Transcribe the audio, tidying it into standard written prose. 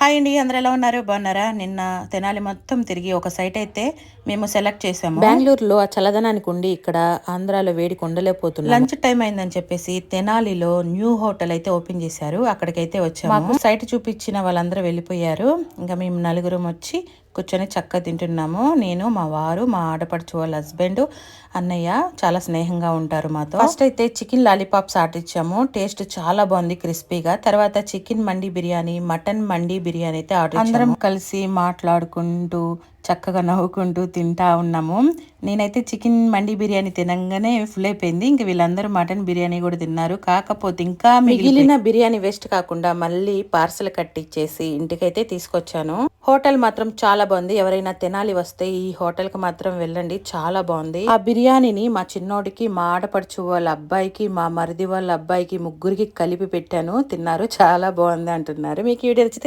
Hi అండి. అందరూ ఎలా ఉన్నారు? బాగున్నారా? నిన్న తెనాలి మొత్తం తిరిగి ఒక సైట్ అయితే మేము సెలెక్ట్ చేసాము. బెంగళూరులో ఆ చల్లదనానికి ఉండి ఇక్కడ ఆంధ్రాలో వేడికి ఉండలేకపోతున్నాము. లంచ్ టైం అయిందని చెప్పేసి తెనాలిలో న్యూ హోటల్ అయితే ఓపెన్ చేశారు. అక్కడికైతే వచ్చాము. మాకు సైట్ చూపించిన వాళ్ళందరూ వెళ్ళిపోయారు. ఇంకా మేము నలుగురం వచ్చి కూర్చొని చక్కగా తింటున్నాము. నేను, మా వారు, మా ఆడపడుచు వాళ్ళ హస్బెండ్, అన్నయ్య చాలా స్నేహంగా ఉంటారు మాతో. ఫస్ట్ అయితే చికెన్ లాలీపాప్స్ ఆర్డర్ ఇచ్చాము. టేస్ట్ చాలా బాగుంది, క్రిస్పీగా. తర్వాత చికెన్ మండి బిర్యానీ, మటన్ మండి బిర్యానీ అయితే ఆర్డర్ ఇచ్చాము. అందరం కలిసి మాట్లాడుకుంటూ చక్కగా నవ్వుకుంటూ తింటా ఉన్నాము. నేనైతే చికెన్ మండి బిర్యానీ తినంగానే ఫుల్ అయిపోయింది. ఇంక వీళ్ళందరూ మటన్ బిర్యానీ కూడా తిన్నారు. కాకపోతే ఇంకా మిగిలిన బిర్యానీ వేస్ట్ కాకుండా మళ్ళీ పార్సల్ కట్టిచ్చేసి ఇంటికైతే తీసుకొచ్చాను. హోటల్ మాత్రం చాలా బాగుంది. ఎవరైనా తెనాలి వస్తే ఈ హోటల్ కి మాత్రం వెళ్ళండి, చాలా బాగుంది. ఆ బిర్యానీని మా చిన్నోడికి, మా ఆడపడుచు వాళ్ళ అబ్బాయికి, మా మరిది వాళ్ళ అబ్బాయికి, ముగ్గురికి కలిపి పెట్టాను. తిన్నారు, చాలా బాగుంది అంటున్నారు. మీకు ఈ వీడియో నచ్చితే